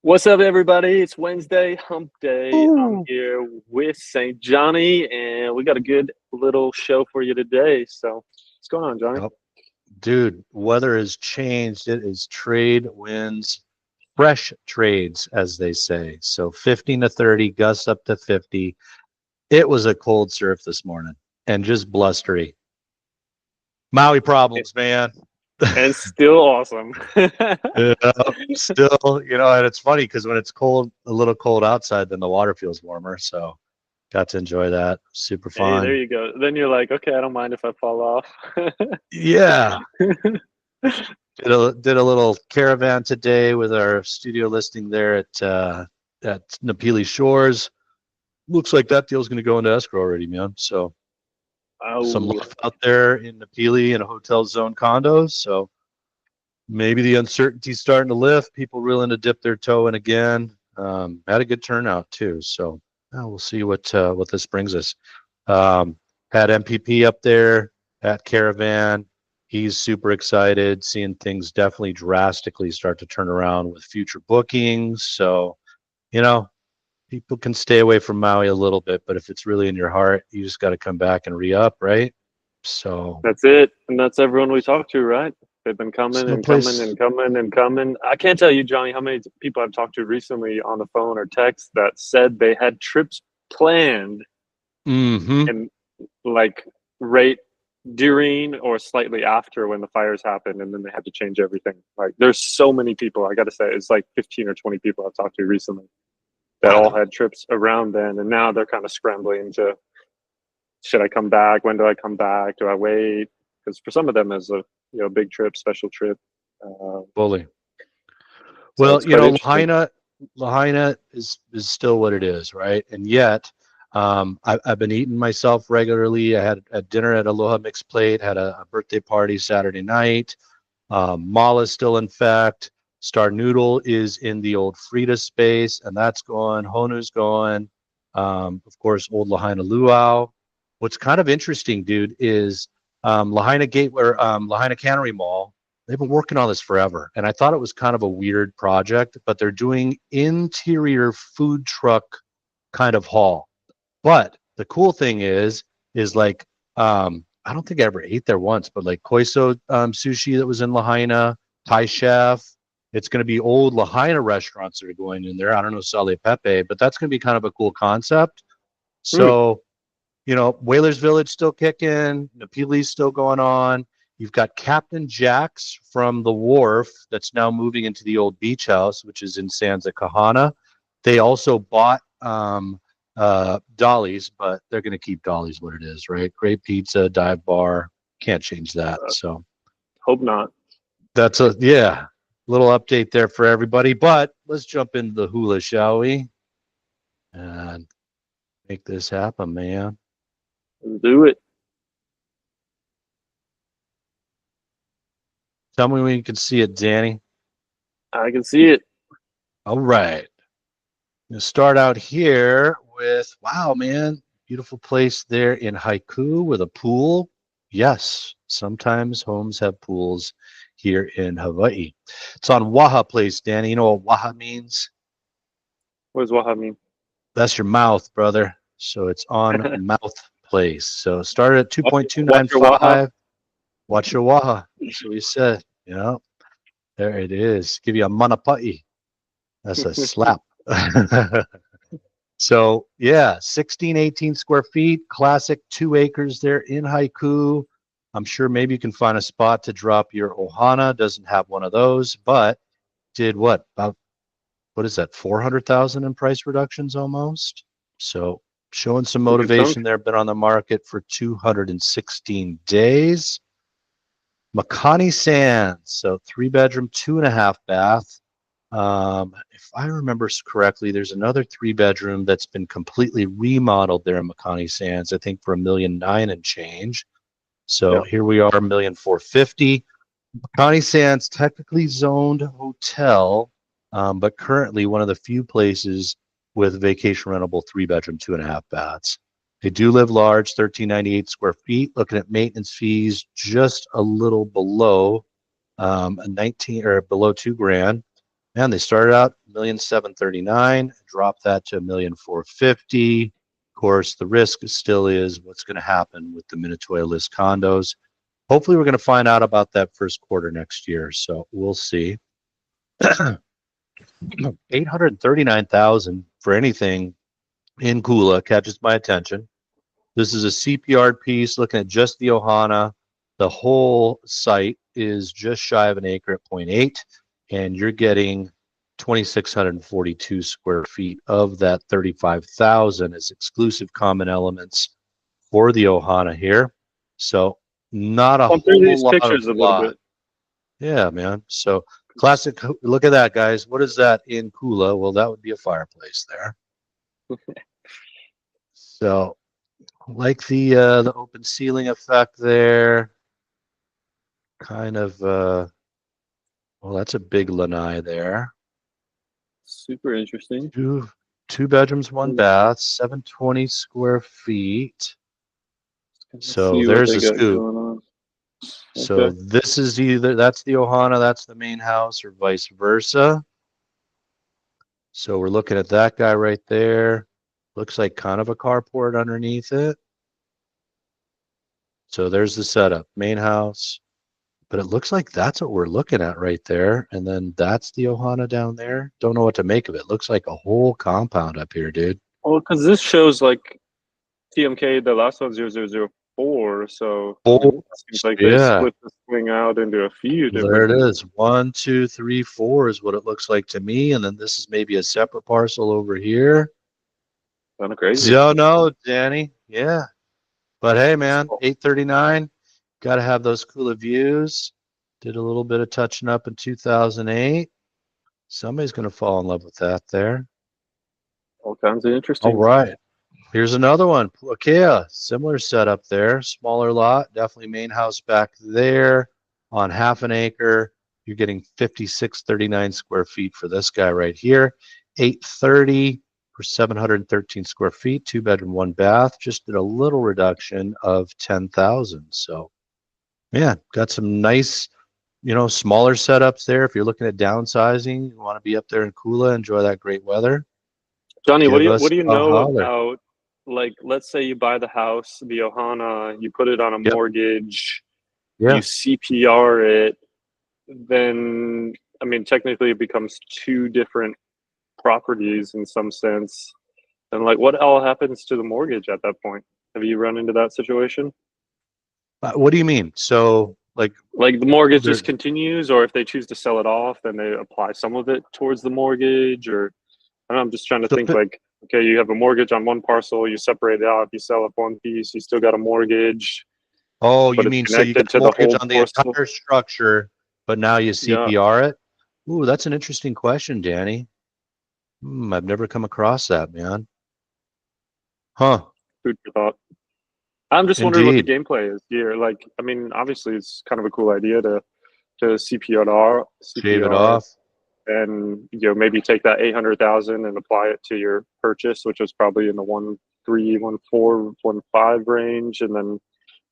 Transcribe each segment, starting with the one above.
What's up, everybody? It's Wednesday, hump day. I'm Ooh. here with St. Johnny, and we got a good little show for you today. So, what's going on, Johnny? Yep. Dude, weather has changed. It is trade winds, fresh trades, as they say. So 15 to 30, gusts up to 50. It was a cold surf this morning and just blustery. Maui problems, man. And still awesome. Yeah, still, and it's funny because when it's cold, a little cold outside, then the water feels warmer. So got to enjoy that. Super Hey, there fun. you go. Then you're like, okay, I don't mind if I fall off. Yeah. Did a little caravan today with our studio listing there at Napili Shores. Looks like that deal's going to go into escrow already, man. So some Oh, love out there in Napili and hotel zone condos. So maybe the uncertainty's starting to lift. People willing to dip their toe in again. Had a good turnout too. So we'll see what this brings us. Um, had MPP up there at Caravan. He's super excited, seeing things definitely drastically start to turn around with future bookings. So, you know, people can stay away from Maui a little bit, but if it's really in your heart, you just got to come back and re-up, right? So, that's it. And that's everyone we talk to, right? They've been it's coming no and coming place. and coming and coming. I can't tell you, Johnny, how many people I've talked to recently on the phone or text that said they had trips planned Mm-hmm. and like right during or slightly after when the fires happened, and then they had to change everything. Like there's so many people, I gotta say, it's like 15 or 20 people I've talked to recently that all Wow. had trips around then, and now they're kind of scrambling to, should I come back, when do I come back, do I wait? Because for some of them is a big trip, special trip. uh, Fully. so Well, it's quite interesting. Lahaina is still what it is, right? And yet, I've been eating myself regularly. I had a dinner at Aloha Mixed Plate, had a birthday party Saturday night. Mala's still in fact. Star Noodle is in the old Frida space, and that's going. Honu's going. Of course, old Lahaina Luau. What's kind of interesting, dude, is Lahaina Gateway, Lahaina Cannery Mall. They've been working on this forever, and I thought it was kind of a weird project, but they're doing interior food truck kind of haul. But the cool thing is like, I don't think I ever ate there once, but like Koiso sushi that was in Lahaina, Thai Chef. It's going to be old Lahaina restaurants that are going in there. I don't know Sale Pepe, but that's going to be kind of a cool concept. Hmm. So, Whalers Village still kicking, Napili's still going on. You've got Captain Jack's from the wharf that's now moving into the old beach house, which is in Sansa Kahana. They also bought Dolly's, but they're going to keep Dolly's what it is, right? Great pizza, dive bar. Can't change that. So Hope not. that's a little update there for everybody. But let's jump into the hula, shall we? And make this happen, man. Do it. Tell me when you can see it, Danny. I can see it. All right. We'll start out here with wow, man. Beautiful place there in Haiku with a pool. Yes, sometimes homes have pools here in Hawaii. It's on Waha Place, Danny. You know what Waha means? What does Waha mean? That's your mouth, brother. So it's on Mouth Place. So started at Watch your Waha. 2.295. Watch your Waha. That's what we said. There it is. Give you a manapa'i. That's a slap. So yeah, 16, 18 square feet, classic 2 acres there in Haiku. I'm sure maybe you can find a spot to drop your Ohana. Doesn't have one of those, but did what? About what is that? 400,000 in price reductions almost. So showing some It's a good chunk. motivation there. Been on the market for 216 days. Makani Sands, so 3 bedroom, 2.5 bath. If I remember correctly, there's another 3 bedroom that's been completely remodeled there in Makani Sands, I think for 1,000,009 and change. So Yeah. here we are, 1,450,000. Makani Sands technically zoned hotel, but currently one of the few places with vacation rentable 3 bedroom, 2.5 baths. They do live large, 1,398 square feet. Looking at maintenance fees, just a little below a 19 or below 2 grand. Man, they started out 1,739,000, dropped that to 1,450,000. Of course, the risk still is what's going to happen with the Minatoya list condos. Hopefully, we're going to find out about that first quarter next year. So we'll see. 839,000 for anything in Kula catches my attention. This is a CPR piece looking at just the Ohana. The whole site is just shy of an acre at 0.8, and you're getting 2,642 square feet of that 35,000 as exclusive common elements for the Ohana here. So not a Well, through whole these lot of pictures a little lot. bit. Yeah, man. So classic. Look at that, guys. What is that in Kula? Well, that would be a fireplace there. So like the open ceiling effect there. Kind of well, that's a big lanai there. Super interesting. Two bedrooms, one bath, 720 square feet. Let's So see what there's they the got scoop. going on. So Okay. this is either that's the Ohana, that's the main house, or vice versa. So we're looking at that guy right there. Looks like kind of a carport underneath it. So there's the setup, main house. But it looks like that's what we're looking at right there. And then that's the Ohana down there. Don't know what to make of it. Looks like a whole compound up here, dude. Well, because this shows like TMK, the last one 0004. So I Oh, mean, it seems like they yeah. split the swing out into a few There different. it is. 1, 2, 3, 4 is what it looks like to me. And then this is maybe a separate parcel over here. Kind of crazy. Don't know, Danny. Yeah. But hey, man, 839. Got to have those cooler views. Did a little bit of touching up in 2008. Somebody's going to fall in love with that there. All kinds of All interesting. right. Here's another one. Pukea, similar setup there. Smaller lot, definitely main house back there on half an acre. You're getting 5,639 square feet for this guy right here. 830 for 713 square feet, 2 bedroom, 1 bath. Just did a little reduction of 10,000. So, yeah, got some nice, smaller setups there. If you're looking at downsizing, you want to be up there in Kula, enjoy that great weather. Jonny, Give what us do you a know holler. about, like, let's say you buy the house, the Ohana, you put it on a Yep. mortgage, Yeah. you CPR it, then I mean technically it becomes two different properties in some sense. And like what all happens to the mortgage at that point? Have you run into that situation? What do you mean? So, Like the mortgage there, just continues, or if they choose to sell it off, then they apply some of it towards the mortgage, or I don't know, I'm just trying to so, think like, okay, you have a mortgage on one parcel, you separate it out, you sell up one piece, you still got a mortgage, oh, you but it's mean so you got connected a to the mortgage whole on the parcel. entire structure, but now you Yeah, CPR it? Ooh, that's an interesting question, Danny. I've never come across that, man. Huh? food for thought. I'm just wondering what the Indeed. gameplay is here. Like, I mean, obviously it's kind of a cool idea to CPR Shave it CPR off. and maybe take that 800,000 and apply it to your purchase, which was probably in the 1.3, 1.4, 1.5 range, and then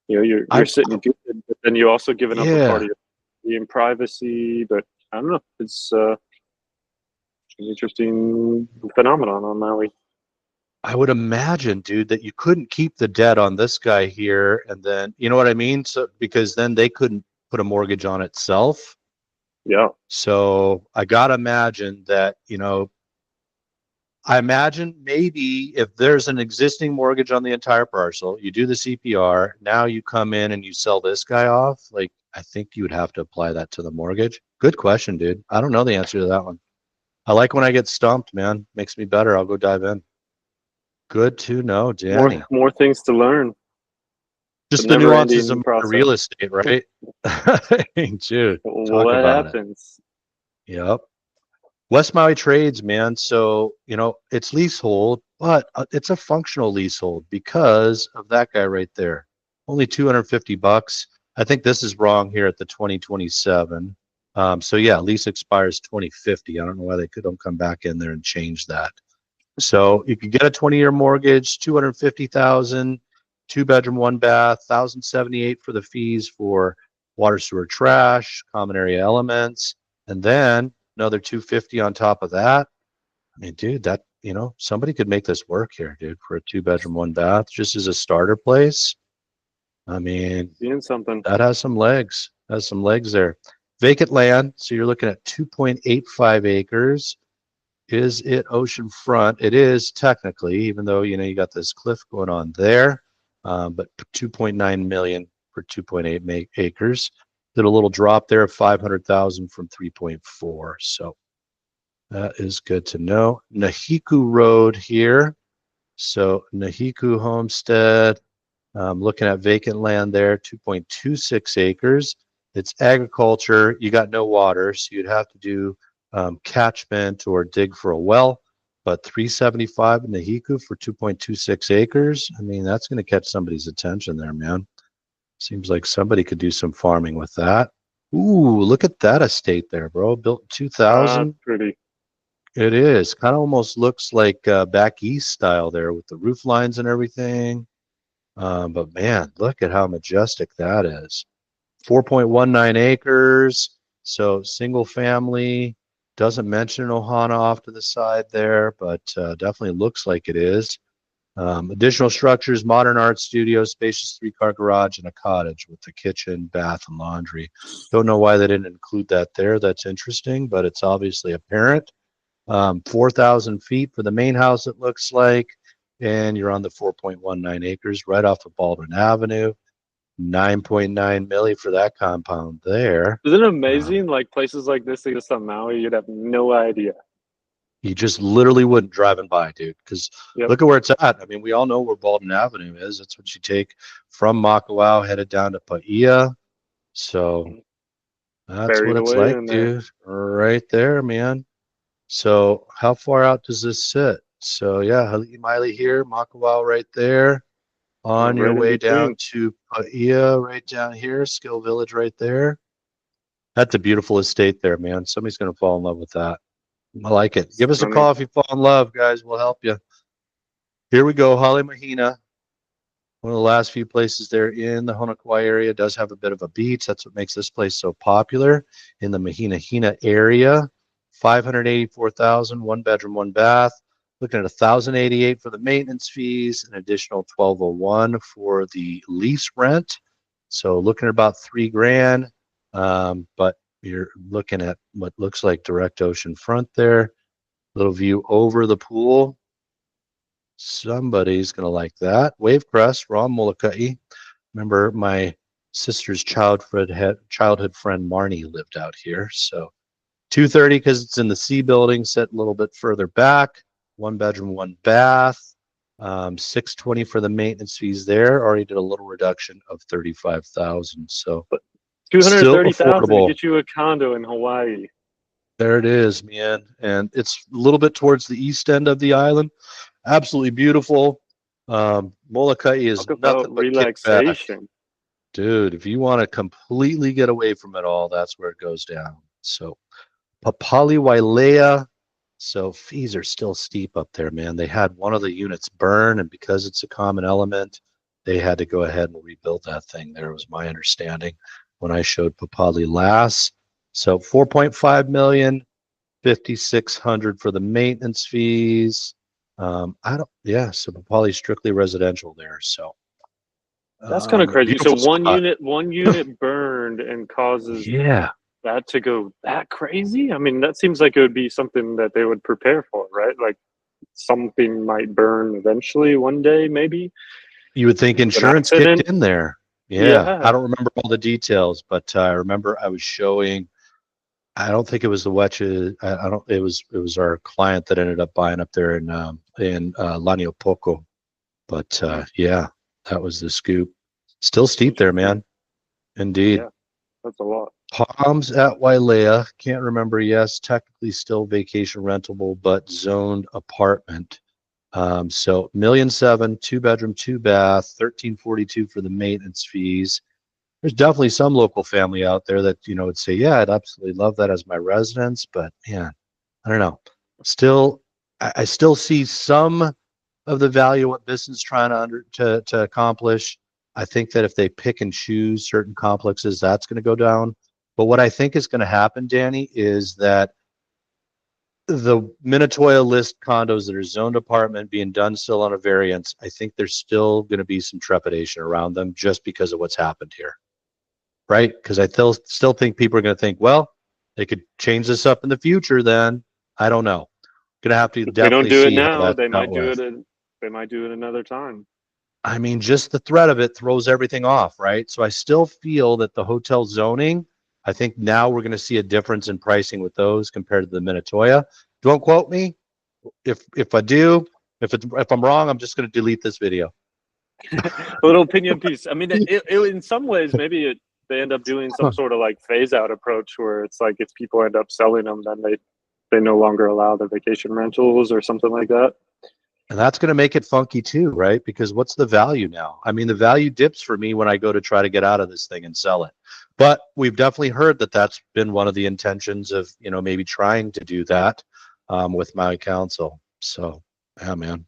you're I sitting good, but then you also giving up a part yeah. of your privacy. But I don't know. It's an interesting phenomenon on Maui. I would imagine, dude, that you couldn't keep the debt on this guy here, and then you know what I mean. So because then they couldn't put a mortgage on itself. Yeah, So I gotta imagine that I imagine maybe if there's an existing mortgage on the entire parcel, you do the CPR, now you come in and you sell this guy off. Like, I think you would have to apply that to the mortgage. Good question, dude. I don't know the answer to that one. I like when I get stumped, man. Makes me better. I'll go dive in. Good to know, Danny. more things to learn. The Just the never nuances ending of process. real estate, right? Dude, talk What about it. happens? Yep. West Maui trades, man. So, it's leasehold, but it's a functional leasehold because of that guy right there. Only 250 bucks. I think this is wrong here at the 2027. So yeah, lease expires 2050. I don't know why don't come back in there and change that. So you could get a 20-year mortgage, 250,000, 2 bedroom, 1 bath, 1,078 for the fees for water, sewer, trash, common area elements, and then another 250 on top of that. I mean, dude, that, somebody could make this work here, dude, for a 2-bedroom, 1 bath, just as a starter place. I mean, Seeing something. that has some legs. There. Vacant land. So you're looking at 2.85 acres. Is it oceanfront? It is technically, even though, you got this cliff going on there. But 2.9 million for 2.8 acres. Did a little drop there of 500,000 from 3.4. So that is good to know. Nahiku Road here. So Nahiku Homestead. Looking at vacant land there, 2.26 acres. It's agriculture. You got no water, so you'd have to do catchment or dig for a well. But 375 in Nahiku for 2.26 acres. I mean, that's going to catch somebody's attention there, man. Seems like somebody could do some farming with that. Ooh, look at that estate there, bro. Built in 2000. Pretty. It is. Kind of almost looks like back east style there with the roof lines and everything. But man, look at how majestic that is. 4.19 acres. So single family. Doesn't mention an ohana off to the side there, but definitely looks like it is. Additional structures, modern art studio, spacious 3-car garage, and a cottage with the kitchen, bath, and laundry. Don't know why they didn't include that there. That's interesting, but it's obviously apparent. 4,000 feet for the main house, it looks like. And you're on the 4.19 acres right off of Baldwin Avenue. 9.9 milli for that compound there. Isn't it amazing? Like places like this exist on Maui, you'd have no idea. You just literally wouldn't driving by, dude, because look at where it's at. I mean, we all know where Baldwin Avenue is. That's what you take from Makawao, headed down to Paia. So that's Buried what it's away like, in there. dude. Right there, man. So how far out does this sit? So yeah, Halili Miley here, Makawao right there. On your way down to Paia, right down here, Skill Village right there. That's a beautiful estate there, man. Somebody's going to fall in love with that. I like it. Give us a call if you fall in love, guys. We'll help you. Here we go. Hale Mahina. One of the last few places there in the Honokawai area. Does have a bit of a beach. That's what makes this place so popular in the Mahina area. 584,000, 1-bedroom, 1-bath. Looking at 1,088 for the maintenance fees, an additional 1,201 for the lease rent. So looking at about $3,000. But you're looking at what looks like direct ocean front there. Little view over the pool. Somebody's going to like that. Wavecrest, Ron Molokai. Remember, my sister's childhood friend Marnie lived out here. So 230 because it's in the C building, set a little bit further back. 1-bedroom, 1-bath. 620 for the maintenance fees there. Already did a little reduction of 35,000. So, but 230,000 to get you a condo in Hawaii. There it is, man. And it's a little bit towards the east end of the island. Absolutely beautiful. Molokai is nothing but relaxation. Dude, if you want to completely get away from it all, that's where it goes down. So Papali Wailea. So fees are still steep up there, man. They had one of the units burn, and because it's a common element, they had to go ahead and rebuild that thing. There was my understanding when I showed Papali last. So 4.5 million, 5,600 for the maintenance fees. So Papali's strictly residential there. So that's kind of crazy. So one unit burned and causes that to go that crazy. I mean, that seems like it would be something that they would prepare for, right? Like something might burn eventually one day, maybe. You would think insurance kicked in there. Yeah. I don't remember all the details, but I remember I was showing. I don't think it was the Wetches. It was our client that ended up buying up there in Laniopoko. But that was the scoop. Still steep there, man. Indeed. Yeah, that's a lot. Palms at Wailea. Can't remember. Yes, technically still vacation rentable, but zoned apartment. So 1,700,000, 2-bedroom, 2-bath, 1,342 for the maintenance fees. There's definitely some local family out there that, would say, yeah, I'd absolutely love that as my residence. But man, I don't know. Still, I still see some of the value of what business is trying to accomplish. I think that if they pick and choose certain complexes, that's going to go down. But what I think is going to happen, Danny, is that the Minatoya list condos that are zoned apartment being done still on a variance, I think there's still going to be some trepidation around them just because of what's happened here, right? Because I still think people are going to think, well, they could change this up in the future. Then I don't know. Going to have to If they don't definitely do it see how now, that's they dealt might do with. it. They might do it another time. I mean, just the threat of it throws everything off, right? So I still feel that the hotel zoning, I think now we're going to see a difference in pricing with those compared to the Minatoya. Don't quote me. If I do, if I'm wrong, I'm just going to delete this video. A little opinion piece. I mean, in some ways, maybe they end up doing some sort of like phase out approach where it's like if people end up selling them, then they no longer allow the vacation rentals or something like that. And that's going to make it funky too, right? Because what's the value now? I mean, the value dips for me when I go to try to get out of this thing and sell it. But we've definitely heard that that's been one of the intentions of, maybe trying to do that with Maui Council. So, yeah, man.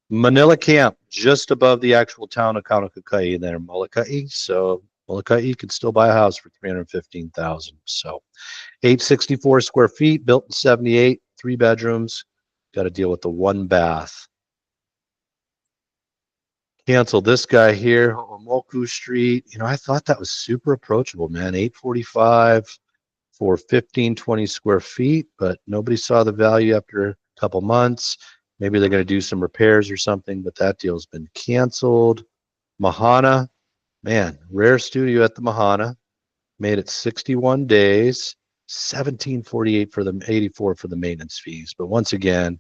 Manila Camp, just above the actual town of Kaunakakai there, Molokai. So Molokai could still buy a house for 315,000. So 864 square feet, built in 78, 3 bedrooms. Got to deal with the 1 bath. Cancel this guy here, Omoku Street. I thought that was super approachable, man. 845 for 1520 square feet, but nobody saw the value after a couple months. Maybe they're going to do some repairs or something, but that deal's been canceled. Mahana, man, rare studio at the Mahana. Made it 61 days, 1748 for the 84 for the maintenance fees. But once again,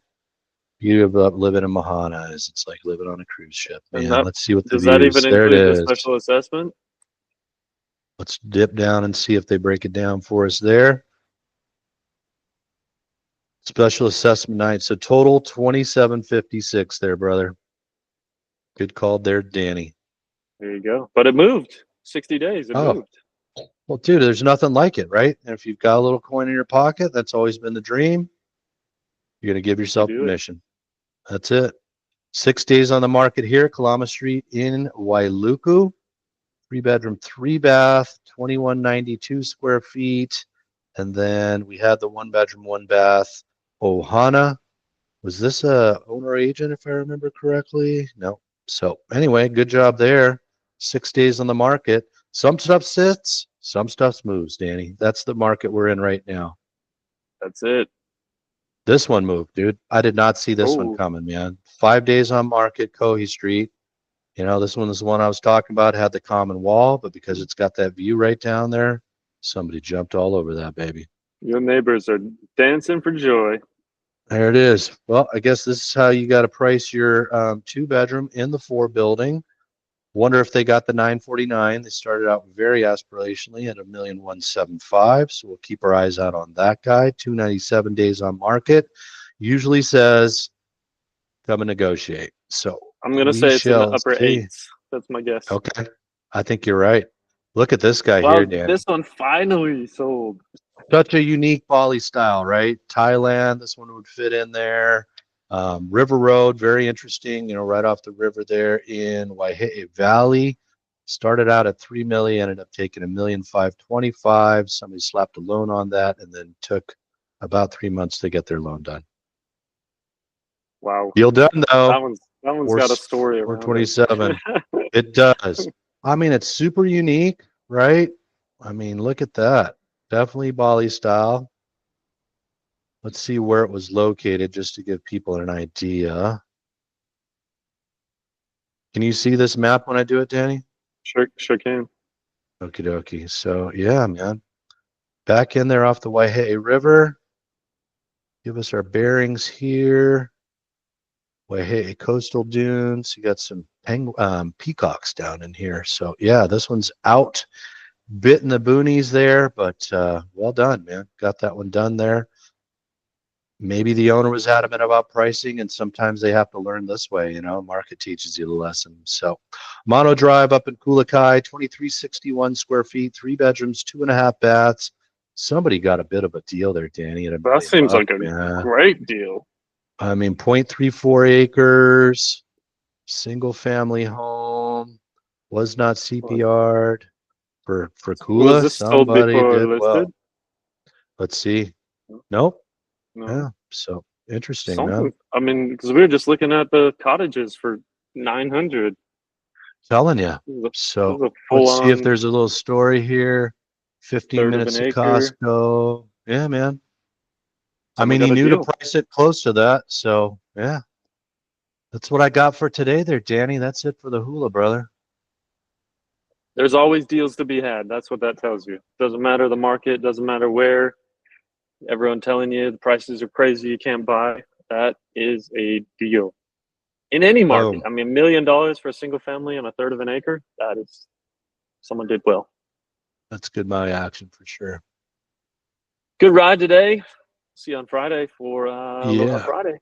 beauty of living in Mahana is it's like living on a cruise ship, And man. that Let's see what the does that even views. There it include the is. special assessment? Let's dip down and see if they break it down for us there. Special assessment night. So total 2756 there, brother. Good call there, Danny. There you go. But it moved 60 days. It Oh, moved. well, dude, there's nothing like it, right? And if you've got a little coin in your pocket, that's always been the dream. You're going to give You yourself do it. permission. That's it. 6 days on the market here, Kalama Street in Wailuku. 3 bedroom, 3 bath, 2192 square feet. And then we had the 1 bedroom, 1 bath, Ohana. Was this a owner agent, if I remember correctly? No. So anyway, good job there. 6 days on the market. Some stuff sits, some stuff moves, Danny. That's the market we're in right now. That's it. This one moved, dude. I did not see this one Oh, coming, man. 5 days on market, Kohi Street. This one is the one I was talking about, had the common wall, but because it's got that view right down there, somebody jumped all over that baby. your neighbors are dancing for joy. There it is. Well, I guess this is how you got to price your 2 bedroom in the 4 building. Wonder if they got the 949. They started out very aspirationally at 1,175,000. So we'll keep our eyes out on that guy. 297 days on market. Usually says come and negotiate. So I'm gonna we say it's in the shall upper see. eights. That's my guess. Okay. I think you're right. Look at this guy here, Wow, Danny. this one finally sold. Such a unique Bali style, right? Thailand, this one would fit in there. River Road, very interesting, right off the river there in Waihee Valley. Started out at 3 million, ended up taking 1,525,000. Somebody slapped a loan on that and then took about 3 months to get their loan done. Wow, Deal done though. that one's got a story around it. 427. It does. I mean, it's super unique, right? I mean, look at that. Definitely Bali style. Let's see where it was located just to give people an idea. Can you see this map when I do it, Danny? Sure can. Okie dokie. So, yeah, man. Back in there off the Waihee River. Give us our bearings here. Waihee coastal dunes. You got some peacocks down in here. So, yeah, this one's out. Bit in the boonies there, but well done, man. Got that one done there. Maybe the owner was adamant about pricing, and sometimes they have to learn this way. Market teaches you the lesson. So Mono Drive up in Kulakai, 2361 square feet, 3 bedrooms, 2.5 baths. Somebody got a bit of a deal there, Danny, at $1 That million seems bucks, like a man. great deal. I mean, 0.34 acres, single family home, was not CPR'd for Was Kula. this sold Somebody before did listed? well. Let's see. Nope. No, Yeah. So interesting, man. something. I mean, because we were just looking at the cottages for 900. Telling you. This is a, this So is a let's see if full-on there's a little story here. 15 third of an minutes to acre. Costco. Yeah, man. I Someone mean, he got a knew to deal. price it close to that. So yeah, that's what I got for today there, Danny. That's it for the hula, brother. There's always deals to be had. That's what that tells you. Doesn't matter the market, doesn't matter where. Everyone telling you the prices are crazy, you can't buy. That is a deal. In any market. Boom. I mean, $1 million for a single family on a third of an acre, that is, someone did well. That's good Maui action for sure. Good ride today. See you on Friday for Aloha Yeah. Friday.